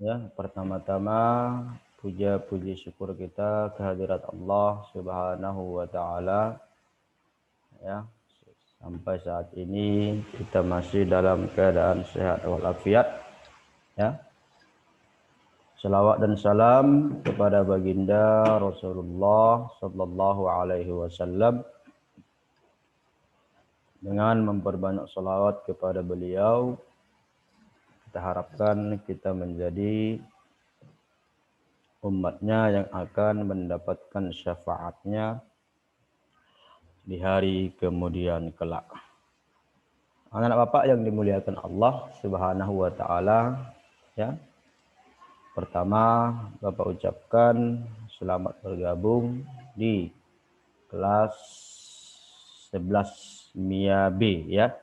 Ya, pertama-tama puja-puji syukur kita kehadirat Allah Subhanahu wa taala ya. Sampai saat ini kita masih dalam keadaan sehat walafiat ya. Salawat dan salam kepada baginda Rasulullah sallallahu alaihi wasallam dengan memperbanyak salawat kepada beliau. Kita harapkan kita menjadi umatnya yang akan mendapatkan syafaatnya di hari kemudian kelak. Anak-anak bapak yang dimuliakan Allah Subhanahu wa taala, ya. Pertama, Bapak ucapkan selamat bergabung di kelas 11 MIA B ya.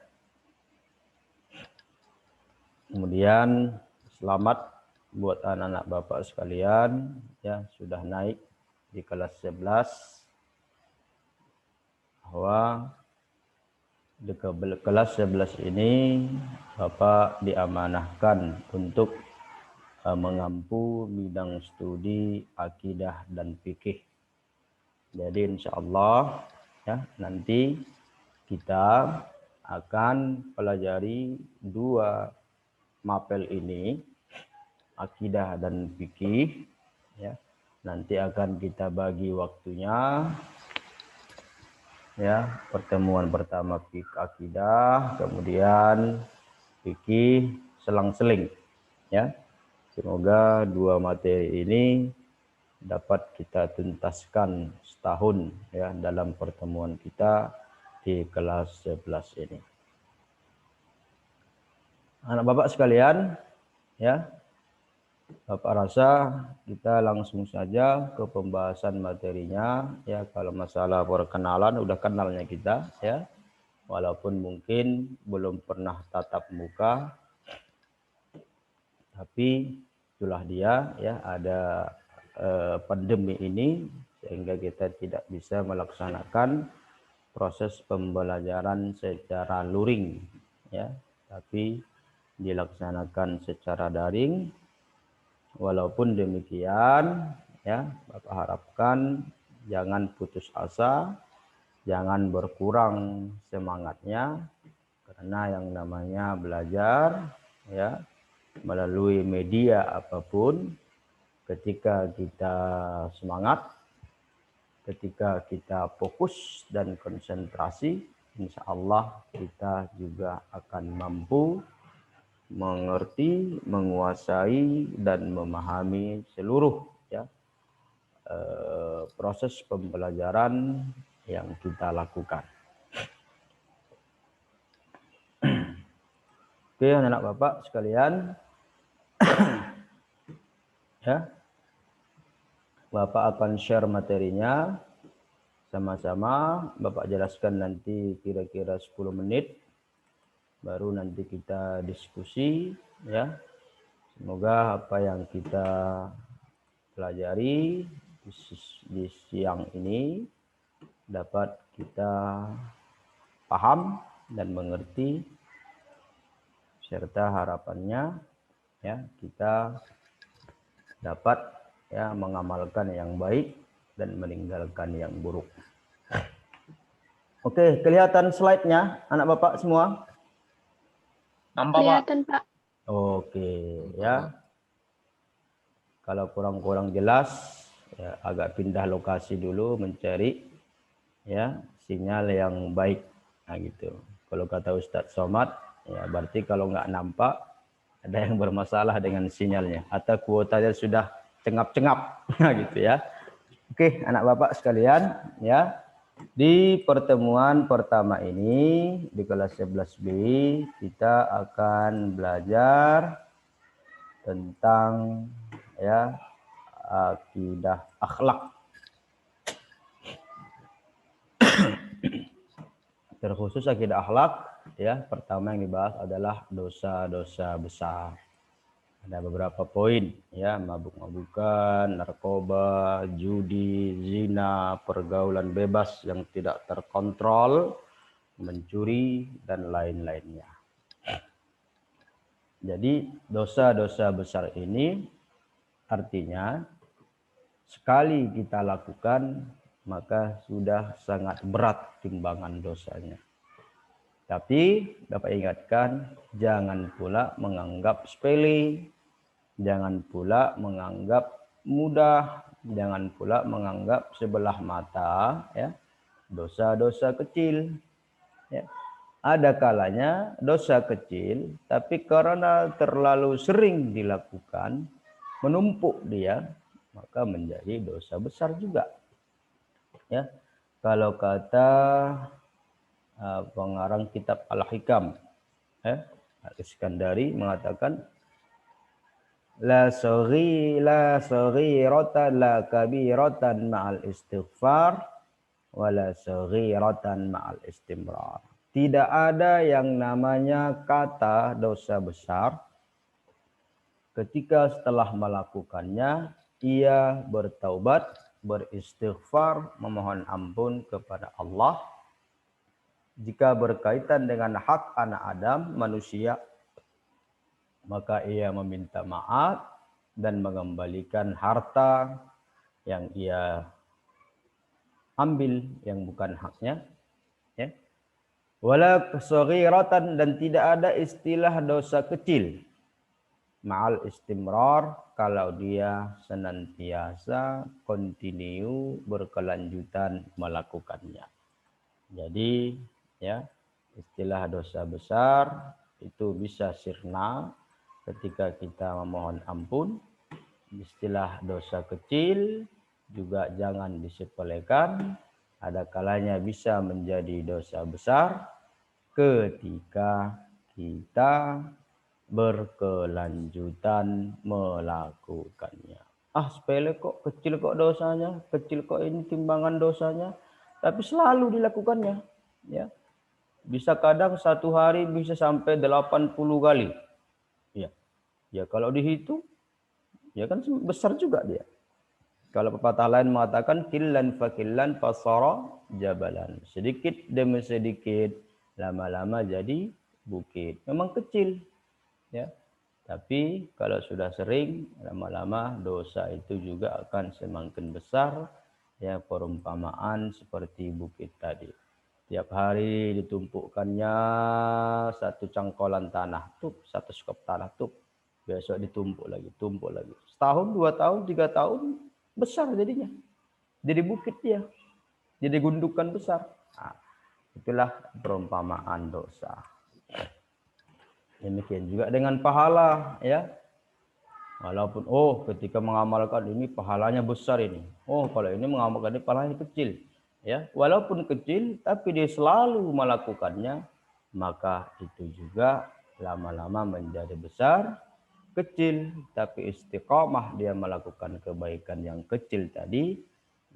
Kemudian selamat buat anak-anak Bapak sekalian ya sudah naik di kelas 11 bahwa di kelas 11 ini Bapak diamanahkan untuk mengampu bidang studi akidah dan fikih. Jadi insya Allah ya nanti kita akan pelajari dua mapel ini, akidah dan fikih ya. Nanti akan kita bagi waktunya ya, pertemuan pertama akidah, kemudian fikih selang-seling ya. Semoga dua materi ini dapat kita tuntaskan setahun ya dalam pertemuan kita di kelas 11 ini. Anak Bapak sekalian, ya. Bapak rasa kita langsung saja ke pembahasan materinya ya. Kalau masalah perkenalan udah kenalnya kita ya. Walaupun mungkin belum pernah tatap muka, tapi itulah dia ya, ada pandemi ini sehingga kita tidak bisa melaksanakan proses pembelajaran secara luring ya, tapi dilaksanakan secara daring. Walaupun demikian ya, Bapak harapkan jangan putus asa, jangan berkurang semangatnya, karena yang namanya belajar ya melalui media apapun, ketika kita semangat, ketika kita fokus dan konsentrasi, insya Allah kita juga akan mampu mengerti, menguasai dan memahami seluruh ya proses pembelajaran yang kita lakukan. Oke, anak-anak Bapak sekalian, ya, Bapak akan share materinya sama-sama. Bapak jelaskan nanti kira-kira 10 menit, baru nanti kita diskusi ya. Semoga apa yang kita pelajari di siang ini dapat kita paham dan mengerti, serta harapannya ya kita dapat ya mengamalkan yang baik dan meninggalkan yang buruk. Oke, kelihatan slide-nya anak Bapak semua? Nampak, Pak. Kelihatan, Pak. Oke, ya. Kalau kurang-kurang jelas, ya, agak pindah lokasi dulu mencari ya sinyal yang baik. Nah gitu. Kalau kata Ustadz Somad, ya berarti kalau nggak nampak ada yang bermasalah dengan sinyalnya atau kuotanya sudah cengap-cengap. Nah gitu ya. Oke, anak Bapak sekalian, ya. Di pertemuan pertama ini di kelas 11B kita akan belajar tentang ya akidah akhlak. Terkhusus akidah akhlak ya, pertama yang dibahas adalah dosa-dosa besar. Ada beberapa poin ya, mabuk-mabukan, narkoba, judi, zina, pergaulan bebas yang tidak terkontrol, mencuri dan lain-lainnya. Jadi dosa-dosa besar ini artinya sekali kita lakukan maka sudah sangat berat timbangan dosanya. Tapi dapat ingatkan, jangan pula menganggap sepele, jangan pula menganggap mudah, jangan pula menganggap sebelah mata, ya, dosa-dosa kecil. Ya. Ada kalanya dosa kecil, tapi karena terlalu sering dilakukan, menumpuk dia, maka menjadi dosa besar juga. Ya, kalau kata pengarang kitab Al-Hikam, Al-Iskandari mengatakan la saghiratan la kabiratan ma'al istighfar wala saghiratan ma'al istimrar. Tidak ada yang namanya kata dosa besar ketika setelah melakukannya ia bertaubat, beristighfar, memohon ampun kepada Allah. Jika berkaitan dengan hak anak Adam, manusia, maka ia meminta maaf dan mengembalikan harta yang ia ambil yang bukan haknya. Ya. Wala saghiratan, dan tidak ada istilah dosa kecil. Ma'al istimrar, kalau dia senantiasa continue berkelanjutan melakukannya. Jadi ya, istilah dosa besar itu bisa sirna ketika kita memohon ampun. Istilah dosa kecil juga jangan disepelekan. Ada kalanya bisa menjadi dosa besar ketika kita berkelanjutan melakukannya. Ah, sepele kok, kecil kok dosanya, kecil kok ini timbangan dosanya, tapi selalu dilakukannya. Ya, bisa kadang satu hari bisa sampai 80 kali. Ya, ya kalau dihitung, ya kan besar juga dia. Kalau pepatah lain mengatakan killan fakillan fasara jabalan. Sedikit demi sedikit, lama-lama jadi bukit. Memang kecil, ya. Tapi kalau sudah sering, lama-lama dosa itu juga akan semakin besar. Ya, perumpamaan seperti bukit tadi. Tiap hari ditumpukkannya satu cangkolan tanah, satu skop tanah, besok ditumpuk lagi, tumpuk lagi. Setahun, 2 tahun, 3 tahun, besar jadinya. Jadi bukit dia. Jadi gundukan besar. Nah, itulah perumpamaan dosa. Demikian juga dengan pahala, ya. Walaupun ketika mengamalkan ini pahalanya besar ini. Kalau ini mengamalkan ini pahalanya kecil. Ya, walaupun kecil tapi dia selalu melakukannya, maka itu juga lama-lama menjadi besar. Kecil tapi istiqamah dia melakukan kebaikan yang kecil tadi,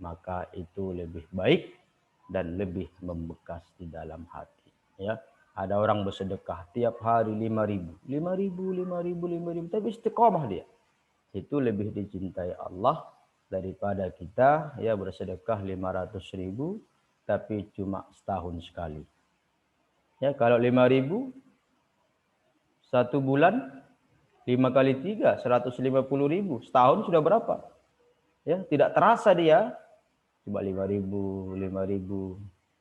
maka itu lebih baik dan lebih membekas di dalam hati. Ya, ada orang bersedekah tiap hari 5.000, 5.000, tapi istiqamah dia. Itu lebih dicintai Allah daripada kita ya bersedekah 500.000 tapi cuma setahun sekali. Ya, kalau 5.000 satu bulan 5 kali 3, 150.000. Setahun sudah berapa? Ya, tidak terasa dia. Coba 5.000.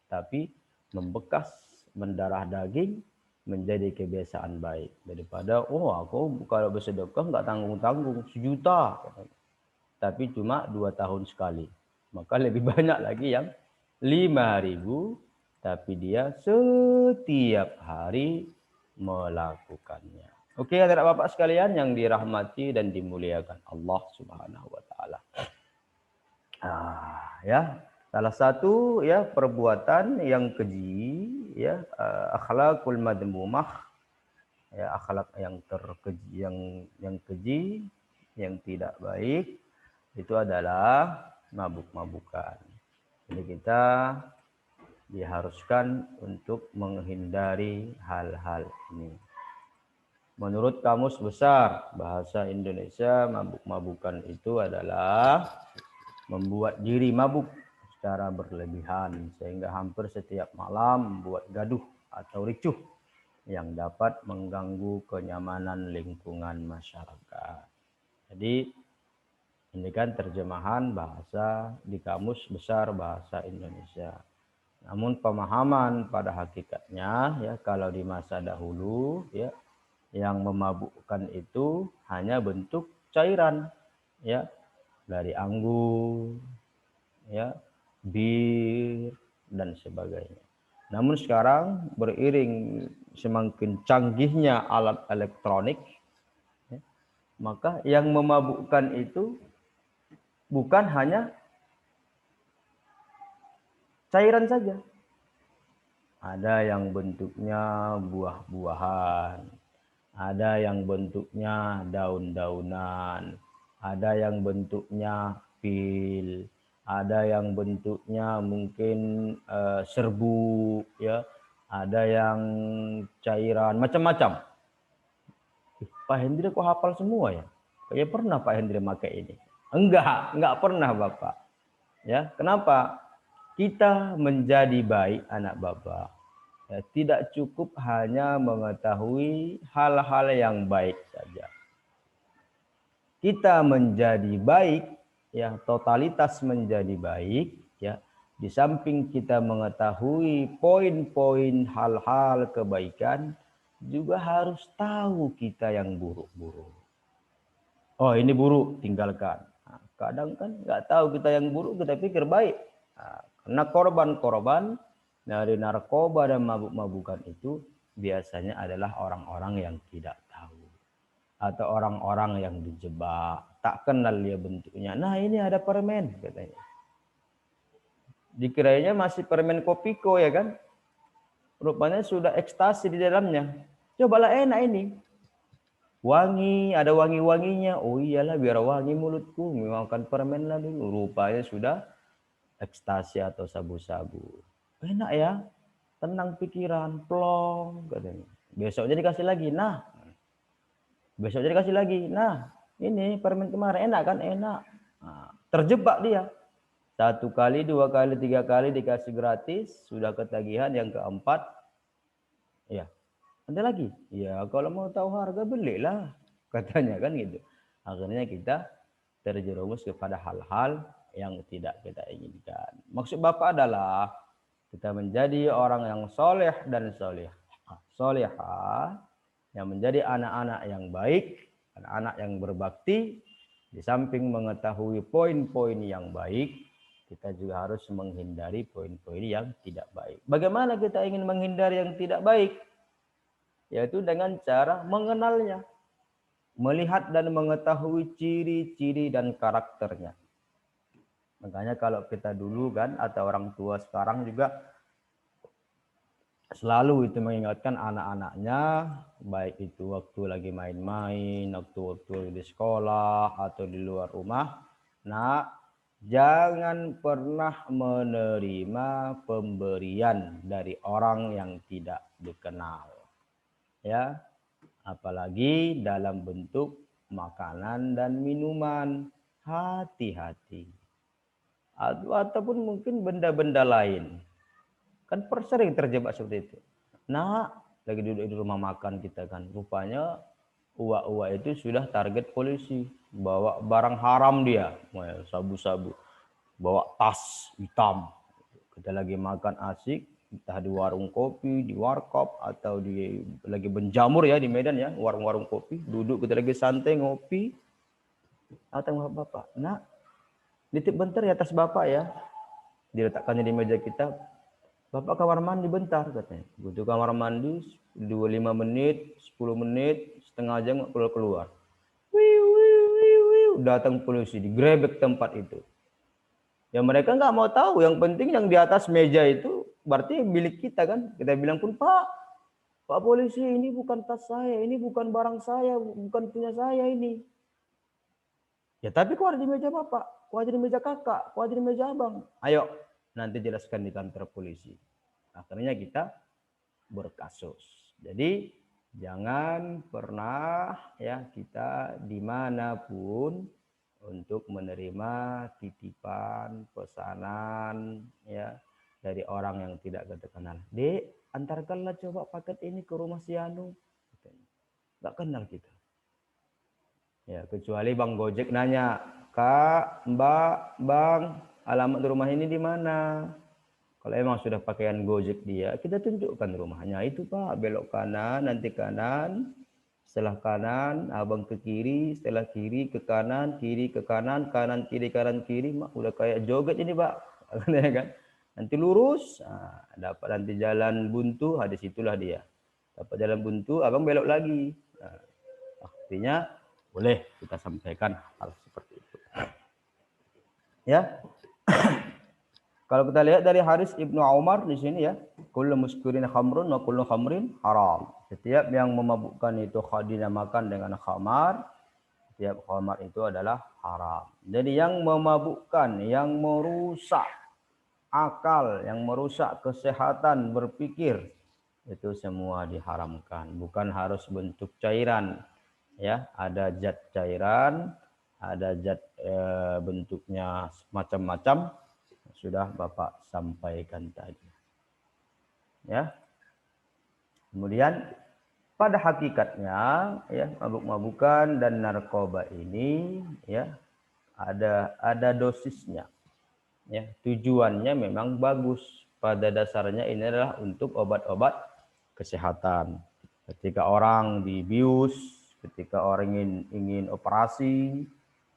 Tapi membekas, mendarah daging, menjadi kebiasaan baik. Daripada, aku kalau bersedekah nggak tanggung-tanggung, 1.000.000. Tapi cuma 2 tahun sekali. Maka lebih banyak lagi yang 5.000, tapi dia setiap hari melakukannya. Oke, adik bapak sekalian yang dirahmati dan dimuliakan Allah Subhanahu wa taala. Ya, salah satu ya perbuatan yang keji ya, akhlakul madmumah, ya, akhlak yang terkeji, yang keji, yang tidak baik itu adalah mabuk-mabukan. Jadi kita diharuskan untuk menghindari hal-hal ini. Menurut Kamus Besar Bahasa Indonesia, mabuk-mabukan itu adalah membuat diri mabuk secara berlebihan sehingga hampir setiap malam membuat gaduh atau ricuh yang dapat mengganggu kenyamanan lingkungan masyarakat. Jadi ini kan terjemahan bahasa di Kamus Besar Bahasa Indonesia. Namun pemahaman pada hakikatnya ya kalau di masa dahulu ya yang memabukkan itu hanya bentuk cairan ya dari anggur ya bir dan sebagainya. Namun sekarang beriring semakin canggihnya alat elektronik ya, maka yang memabukkan itu bukan hanya cairan saja. Ada yang bentuknya buah-buahan, ada yang bentuknya daun-daunan, ada yang bentuknya pil, ada yang bentuknya mungkin serbuk, ya, ada yang cairan, macam-macam. Pak Hendri kok hafal semua ya? Kayaknya pernah Pak Hendri pakai ini. Enggak pernah Bapak. Ya, kenapa? Kita menjadi baik anak Bapak. Ya, tidak cukup hanya mengetahui hal-hal yang baik saja. Kita menjadi baik, ya, totalitas menjadi baik, ya. Di samping kita mengetahui poin-poin hal-hal kebaikan, juga harus tahu kita yang buruk-buruk. Oh, ini buruk, tinggalkan. Nah, kadang kan nggak tahu kita yang buruk, kita pikir baik. Nah, karena korban-korban dari narkoba dan mabuk-mabukan itu biasanya adalah orang-orang yang tidak tahu. Atau orang-orang yang dijebak. Tak kenal dia bentuknya. Nah, ini ada permen, katanya. Dikiranya masih permen Kopiko, ya kan? Rupanya sudah ekstasi di dalamnya. Cobalah, enak ini. Wangi, ada wangi-wanginya. Oh iyalah, biar wangi mulutku. Makan permen lah dulu. Rupanya sudah ekstasi atau sabu-sabu. Enak ya, tenang pikiran, plong, katanya. Besoknya dikasih lagi. Nah, besoknya dikasih lagi. Nah, ini permen kemarin enak kan? Enak. Nah, terjebak dia. 1 kali, 2 kali, 3 kali dikasih gratis. Sudah ketagihan. Yang keempat, ya, ada lagi? Ya, kalau mau tahu harga belilah, katanya kan gitu. Akhirnya kita terjerumus kepada hal-hal yang tidak kita inginkan. Maksud Bapak adalah kita menjadi orang yang soleh dan solehah, yang menjadi anak-anak yang baik, anak-anak yang berbakti. Di samping mengetahui poin-poin yang baik, kita juga harus menghindari poin-poin yang tidak baik. Bagaimana kita ingin menghindari yang tidak baik? Yaitu dengan cara mengenalnya, melihat dan mengetahui ciri-ciri dan karakternya. Makanya kalau kita dulu kan, atau orang tua sekarang juga selalu itu mengingatkan anak-anaknya, baik itu waktu lagi main-main, waktu di sekolah atau di luar rumah. Nah, jangan pernah menerima pemberian dari orang yang tidak dikenal. Ya, apalagi dalam bentuk makanan dan minuman. Hati-hati. Ataupun mungkin benda-benda lain. Kan sering terjebak seperti itu. Nah, lagi duduk di rumah makan kita kan, rupanya uak-uak itu sudah target polisi. Bawa barang haram dia, sabu-sabu. Bawa tas hitam. Kita lagi makan asik, entah di warung kopi, di warkop, atau di lagi berjamur ya di Medan ya, warung-warung kopi, duduk kita lagi santai ngopi. Atau Bapak, nah, nitip bentar ya tas Bapak ya. Diletakkannya di meja kita. Bapak kamar mandi bentar, katanya. Butuh kamar mandi 25 menit, 10 menit, setengah jam keluar. Datang polisi, digrebek tempat itu. Ya mereka nggak mau tahu, yang penting yang di atas meja itu berarti milik kita kan. Kita bilang pun, Pak polisi, ini bukan tas saya, ini bukan barang saya, bukan punya saya ini. Ya tapi kok ada di meja Bapak, kok ada di meja kakak, kok ada di meja abang. Ayo, nanti jelaskan di kantor polisi. Akhirnya kita berkasus. Jadi jangan pernah ya kita dimanapun untuk menerima titipan, pesanan ya dari orang yang tidak kita kenal. Dek, antarkanlah coba paket ini ke rumah si Anu. Nggak kenal kita. Ya, kecuali Bang Gojek nanya, Kak, Mbak, Bang, alamat rumah ini di mana? Kalau emang sudah pakaian Gojek dia, kita tunjukkan rumahnya. Itu Pak, belok kanan, nanti kanan. Setelah kanan, abang ke kiri. Setelah kiri ke kanan, kiri ke kanan, kanan kiri. Mak, udah kayak joget ini Pak. Kan? Nanti lurus, dapat nanti jalan buntu, di situlah dia. Dapat jalan buntu, abang belok lagi. Nah, artinya boleh kita sampaikan hal seperti itu. Ya. Kalau kita lihat dari hadis Ibnu Umar di sini ya, kullu muskirin khamrun wa kullu khamrin haram. Setiap yang memabukkan itu dinamakan dengan khamar, setiap khamar itu adalah haram. Jadi yang memabukkan, yang merusak akal, yang merusak kesehatan berpikir, itu semua diharamkan. Bukan harus bentuk cairan. Ya, ada zat cairan, ada zat bentuknya macam-macam. Sudah Bapak sampaikan tadi. Ya. Kemudian pada hakikatnya ya, mabuk-mabukan dan narkoba ini ya ada dosisnya. Ya, tujuannya memang bagus. Pada dasarnya ini adalah untuk obat-obat kesehatan. Ketika orang dibius, ketika orang ingin operasi,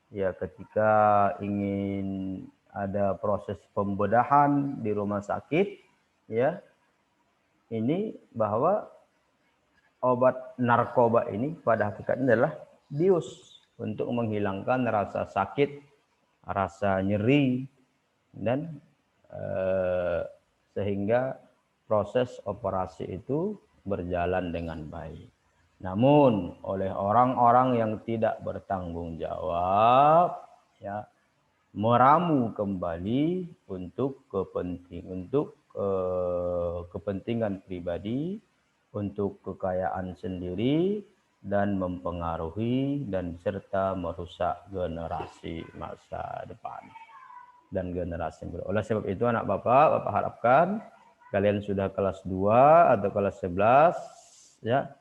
ya ketika ingin ada proses pembedahan di rumah sakit, ya ini bahwa obat narkoba ini pada hakikatnya adalah bius untuk menghilangkan rasa sakit, rasa nyeri, dan sehingga proses operasi itu berjalan dengan baik. Namun oleh orang-orang yang tidak bertanggung jawab, ya meramu kembali untuk kepentingan pribadi, untuk kekayaan sendiri, dan mempengaruhi dan serta merusak generasi masa depan dan generasi berikut. Oleh sebab itu anak Bapak harapkan kalian sudah kelas 2 atau kelas 11 ya,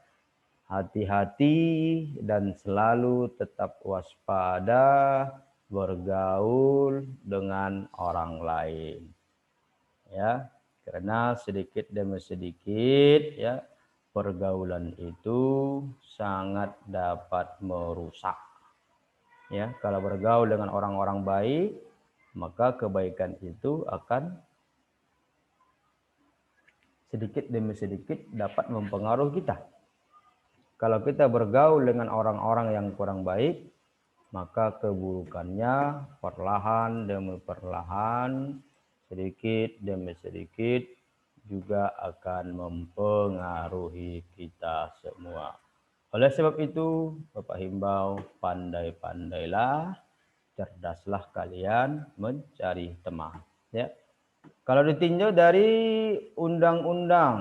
hati-hati dan selalu tetap waspada bergaul dengan orang lain. Ya, karena sedikit demi sedikit ya pergaulan itu sangat dapat merusak. Ya, kalau bergaul dengan orang-orang baik, maka kebaikan itu akan sedikit demi sedikit dapat mempengaruhi kita. Kalau kita bergaul dengan orang-orang yang kurang baik, maka keburukannya perlahan demi perlahan, sedikit demi sedikit juga akan mempengaruhi kita semua. Oleh sebab itu, Bapak himbau, pandai-pandailah, cerdaslah kalian mencari teman. Ya. Kalau ditinjau dari Undang-Undang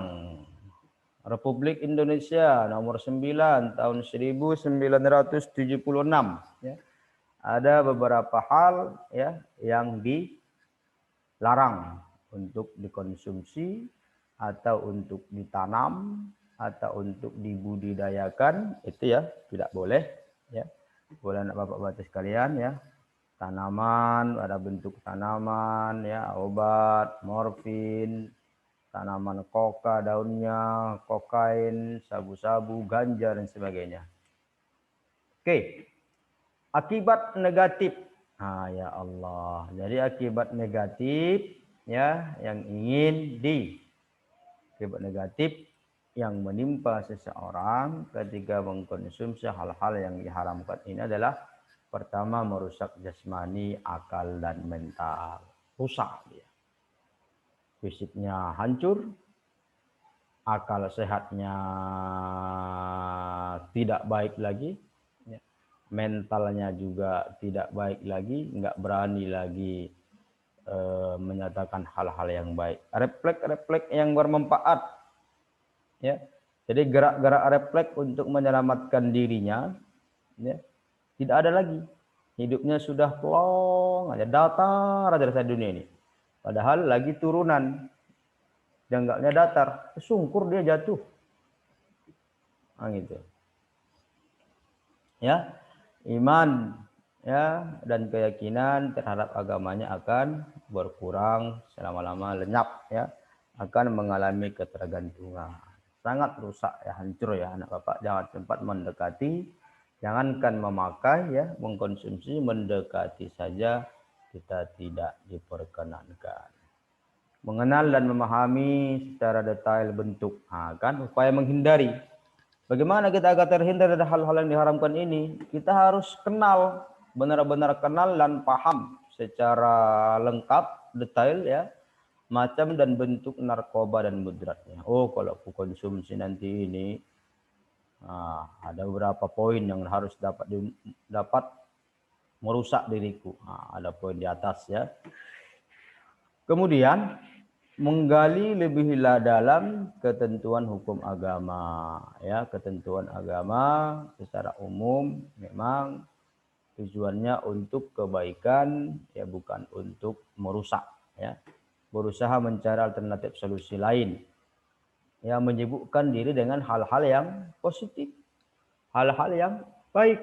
Republik Indonesia nomor 9 tahun 1976, ya, ada beberapa hal ya yang dilarang untuk dikonsumsi atau untuk ditanam atau untuk dibudidayakan, itu ya tidak boleh ya. Boleh anak Bapak baca sekalian ya. Tanaman, ada bentuk tanaman ya, obat, morfin, tanaman koka daunnya, kokain, sabu-sabu, ganja dan sebagainya. Oke. Akibat negatif. Ya Allah. Jadi akibat negatif ya yang ingin akibat negatif yang menimpa seseorang ketika mengkonsumsi hal-hal yang diharamkan ini adalah pertama merusak jasmani, akal dan mental. Rusak dia. Fisiknya hancur, akal sehatnya tidak baik lagi, mentalnya juga tidak baik lagi, nggak berani lagi menyatakan hal-hal yang baik. Refleks-refleks yang bermanfaat, ya. Jadi gerak-gerak refleks untuk menyelamatkan dirinya, ya, tidak ada lagi. Hidupnya sudah plong aja, datar aja rasa dunia ini. Padahal lagi turunan. Janggaknya datar, sungkur dia jatuh. Nah, gitu. Ya, iman ya dan keyakinan terhadap agamanya akan berkurang, selama-lama lenyap ya, akan mengalami ketergantungan. Sangat rusak ya, hancur ya anak bapak. Jangan sempat mendekati, jangankan memakai ya, mengkonsumsi, mendekati saja kita tidak diperkenankan. Mengenal dan memahami secara detail bentuk, kan upaya menghindari. Bagaimana kita agar terhindar dari hal-hal yang diharamkan ini? Kita harus kenal, benar-benar kenal dan paham secara lengkap, detail ya, macam dan bentuk narkoba dan mudratnya. Oh, kalau aku konsumsi nanti ini, ada beberapa poin yang harus dapat merusak diriku. Ada poin di atas ya. Kemudian menggali lebih dalam ketentuan hukum agama ya, ketentuan agama secara umum memang tujuannya untuk kebaikan ya, bukan untuk merusak ya. Berusaha mencari alternatif solusi lain ya, menyibukkan diri dengan hal-hal yang positif, hal-hal yang baik,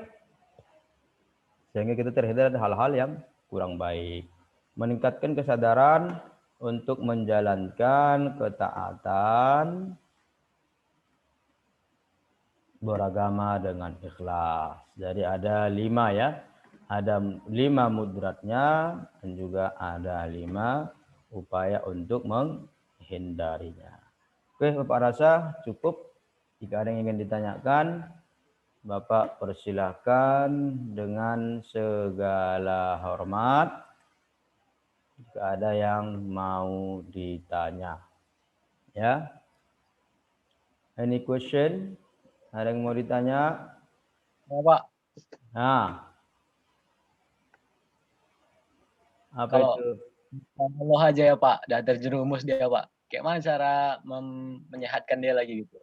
sehingga kita terhindar dari hal-hal yang kurang baik. Meningkatkan kesadaran untuk menjalankan ketaatan beragama dengan ikhlas. Jadi ada 5 ya. Ada 5 mudratnya dan juga ada 5 upaya untuk menghindarinya. Oke, Bapak rasa cukup. Jika ada yang ingin ditanyakan, Bapak persilahkan dengan segala hormat. Jika ada yang mau ditanya. Ya. Any question? Ada yang mau ditanya? Ya, Pak. Nah. Apa Kalau itu? Allah aja ya Pak, udah terjerumus dia Pak. Kayak mana cara menyehatkan dia lagi gitu?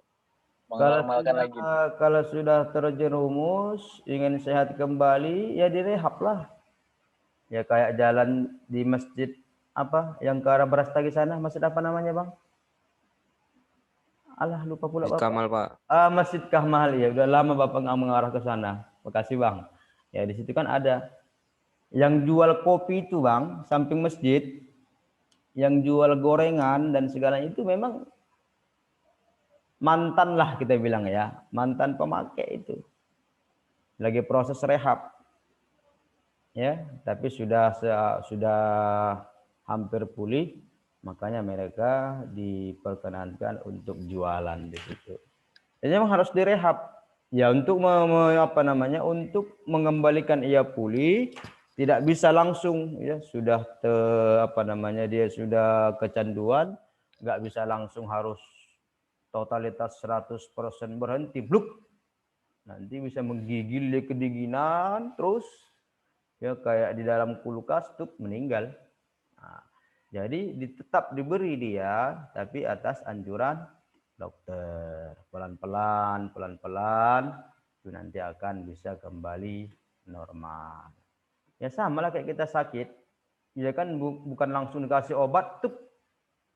Mengenormalkan lagi. Kalau sudah terjerumus, ingin sehat kembali, ya direhab lah. Ya kayak jalan di masjid apa yang ke arah Brastagi sana, masjid apa namanya Bang? Alah lupa pula Bapak. Kamal Pak. Masjid Kamal ya, udah lama Bapak nggak mengarah ke sana. Makasih Bang. Ya di situ kan ada yang jual kopi itu Bang, samping masjid, yang jual gorengan dan segala itu memang mantan lah kita bilang ya, mantan pemakai itu. Lagi proses rehab. Ya, tapi sudah hampir pulih, makanya mereka diperkenankan untuk jualan di situ. Jadi memang harus direhab. Ya untuk untuk mengembalikan ia pulih, tidak bisa langsung ya, sudah dia sudah kecanduan, nggak bisa langsung harus totalitas 100% berhenti, bluk. Nanti bisa menggigil dia kedinginan terus ya, kayak di dalam kulkas tuh meninggal. Nah, jadi tetap diberi dia tapi atas anjuran dokter. Pelan-pelan itu nanti akan bisa kembali normal. Ya sama lah kayak kita sakit. Ya kan bukan langsung dikasih obat tuh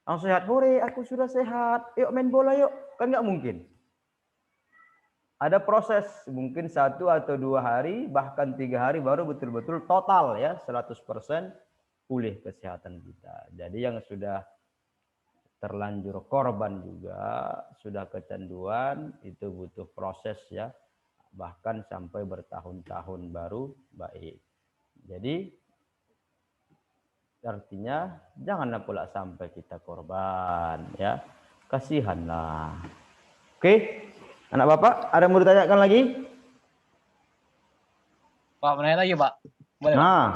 langsung sehat. Hore, aku sudah sehat. Yuk main bola yuk. Kan nggak mungkin. Ada proses mungkin 1 atau 2 hari, bahkan 3 hari baru betul-betul total ya 100% pulih kesehatan kita. Jadi yang sudah terlanjur korban juga, sudah kecanduan, itu butuh proses ya, bahkan sampai bertahun-tahun baru baik. Jadi artinya janganlah pula sampai kita korban ya, kasihanlah. Oke. Anak Bapak, ada yang mau ditanyakan lagi? Pak, menanya lagi Pak. Boleh Pak? Nah.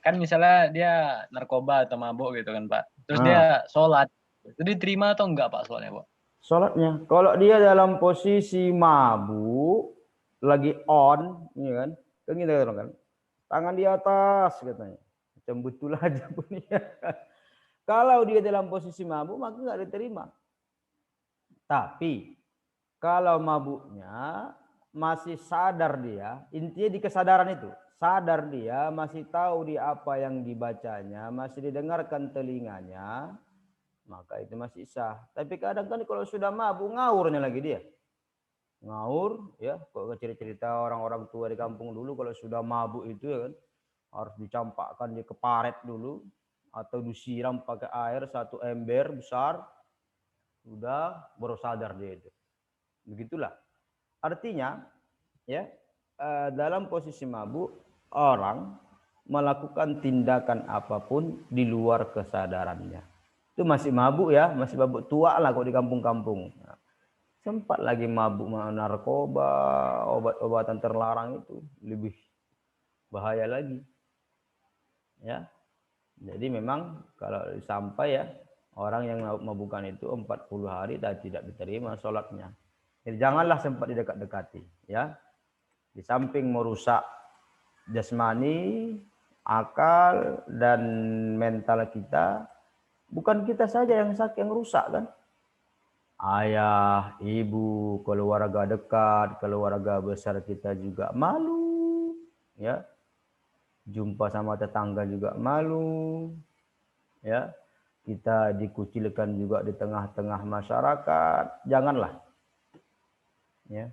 Kan misalnya dia narkoba atau mabuk gitu kan Pak. Terus dia sholat. Itu diterima atau enggak Pak sholatnya Pak? Sholatnya, kalau dia dalam posisi mabuk, lagi on, ya kan gitu kan, tangan di atas katanya, macam betul aja pun ya. Kalau dia dalam posisi mabuk maka nggak diterima. Tapi kalau mabuknya masih sadar dia, intinya di kesadaran itu, sadar dia, masih tahu dia apa yang dibacanya, masih didengarkan telinganya, maka itu masih sah. Tapi kadang kan kalau sudah mabuk, ngawurnya lagi dia. Ngawur, ya, kok cerita orang-orang tua di kampung dulu kalau sudah mabuk itu ya kan, harus dicampakkan dia ke paret dulu, atau disiram pakai air 1 ember besar, sudah baru sadar dia itu. Begitulah. Artinya, ya, dalam posisi mabuk, orang melakukan tindakan apapun di luar kesadarannya. Itu masih mabuk ya, masih mabuk tua lah kok di kampung-kampung. Sempat lagi mabuk narkoba, obat-obatan terlarang itu lebih bahaya lagi. Ya. Jadi memang kalau sampai ya orang yang mabukan itu 40 hari dan tidak diterima sholatnya. Jadi janganlah sempat didekat-dekati, ya. Di samping merusak jasmani, akal dan mental kita, bukan kita saja yang sakit, yang rusak kan. Ayah, ibu, keluarga dekat, keluarga besar kita juga malu, ya. Jumpa sama tetangga juga malu, ya. Kita dikucilkan juga di tengah-tengah masyarakat. Janganlah, ya.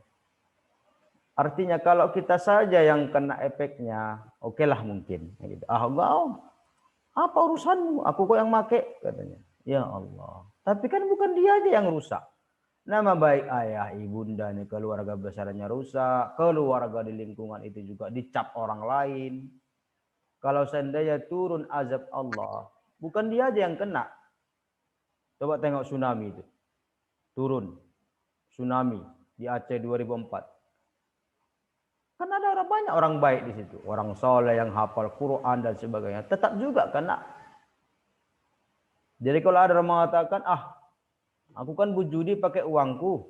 Artinya kalau kita saja yang kena efeknya, okelah mungkin. Gitu. Engkau, apa urusanmu? Aku kok yang make, katanya. Ya Allah. Tapi kan bukan dia aja yang rusak. Nama baik ayah, ibunda, keluarga besarnya rusak. Keluarga di lingkungan itu juga dicap orang lain. Kalau seandainya turun azab Allah, bukan dia aja yang kena. Coba tengok tsunami itu. Turun. Tsunami di Aceh 2004. Kan ada banyak orang baik di situ. Orang soleh yang hafal Quran dan sebagainya. Tetap juga kena. Jadi kalau ada orang mengatakan, aku kan berjudi pakai uangku,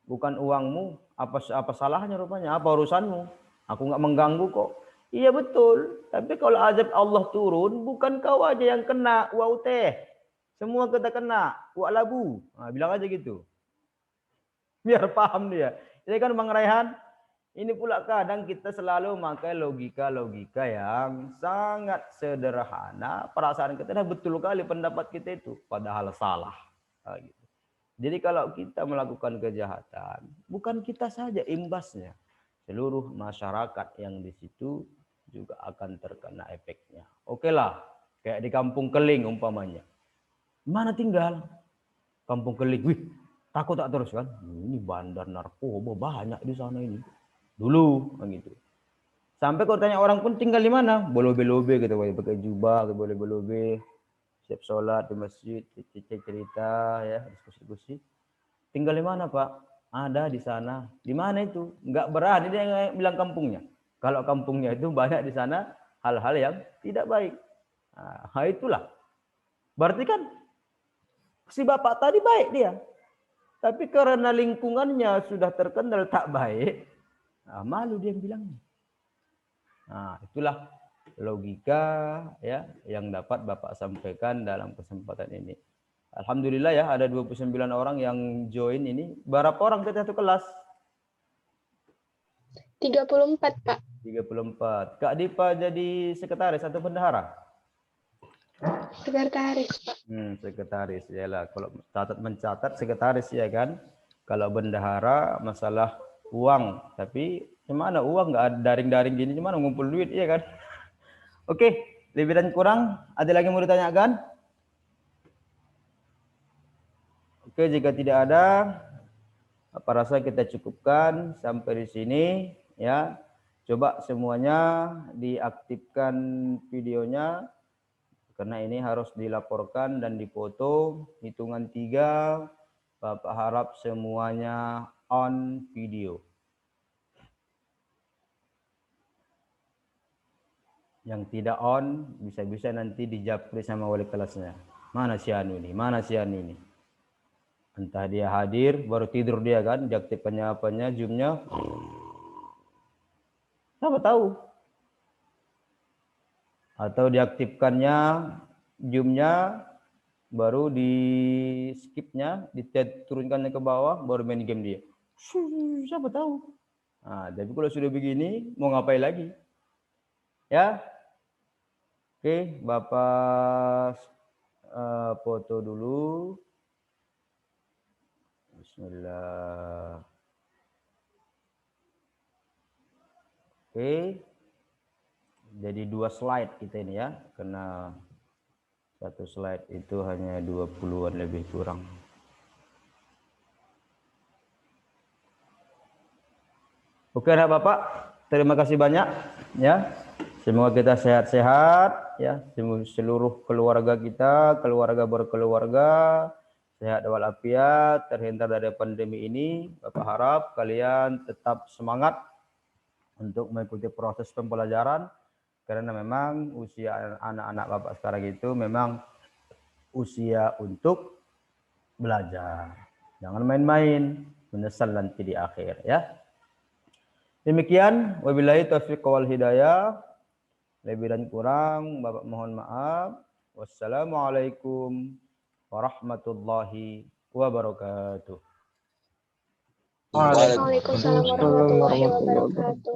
bukan uangmu. Apa salahnya rupanya? Apa urusanmu? Aku nggak mengganggu kok. Iya betul. Tapi kalau azab Allah turun, bukan kau aja yang kena. Wow teh. Semua kita kena. Wak labu. Nah, bilang aja gitu. Biar paham dia. Jadi kan Bang Raihan, ini pula kadang kita selalu memakai logika-logika yang sangat sederhana. Perasaan kita betul kali pendapat kita itu. Padahal salah. Nah, gitu. Jadi kalau kita melakukan kejahatan, bukan kita saja imbasnya. Seluruh masyarakat yang di situ juga akan terkena efeknya. Oke lah, kayak di Kampung Keling umpamanya. Mana tinggal? Kampung Keling. Wih, takut tak terus kan? Ini bandar narkoba banyak di sana ini. Dulu begitu. Sampai kalau tanya orang pun tinggal di mana? Belobe-lobe gitu, pakai jubah, belobe-lobe, siap sholat di masjid, cerita ya, diskusi. Tinggal di mana Pak? Ada di sana. Di mana itu? Enggak berani dia bilang kampungnya. Kalau kampungnya itu banyak di sana hal-hal yang tidak baik. Nah, itulah. Berarti kan si bapak tadi baik dia. Tapi karena lingkungannya sudah terkenal tak baik, malu dia bilangnya. Nah, itulah logika ya yang dapat Bapak sampaikan dalam kesempatan ini. Alhamdulillah ya ada 29 orang yang join ini. Berapa orang kita satu kelas? 34, Pak. 34. Kak Dipa jadi sekretaris atau bendahara? Sekretaris, Pak. Sekretaris yalah. Kalau mencatat sekretaris ya kan. Kalau bendahara masalah uang, tapi gimana uang nggak ada daring-daring gini, gimana ngumpul duit ya kan? Oke, lebih dan kurang ada lagi mau ditanyakan? Oke, jika tidak ada, apa rasa kita cukupkan sampai di sini ya. Coba semuanya diaktifkan videonya karena ini harus dilaporkan dan difoto. Hitungan 3, Bapak harap semuanya on video. Yang tidak on bisa-bisa nanti dijapri sama wali kelasnya. Mana si Anu ini? Mana si Anu ini? Entah dia hadir baru tidur dia kan, diaktifkannya apanya, zoomnya. Siapa tahu? Atau diaktifkannya zoomnya baru di skipnya, diturunkannya ke bawah baru main game dia. Siapa tahu? Nah, tapi kalau sudah begini mau ngapain lagi? Ya. Oke, Bapak foto dulu. Bismillah. Oke. Jadi 2 slide kita ini ya, karena satu slide itu hanya 20-an lebih kurang. Oke, nah Bapak, terima kasih banyak ya. Semoga kita sehat-sehat ya, seluruh keluarga kita, keluarga berkeluarga sehat walafiat, terhindar dari pandemi ini. Bapak harap kalian tetap semangat untuk mengikuti proses pembelajaran, karena memang usia anak-anak Bapak sekarang itu memang usia untuk belajar. Jangan main-main, menyesal nanti di akhir ya. Demikian, wabillahi taufiq wal hidayah. Lebih dan kurang Bapak mohon maaf. Wassalamualaikum warahmatullahi wabarakatuh. Waalaikumsalam warahmatullahi wabarakatuh.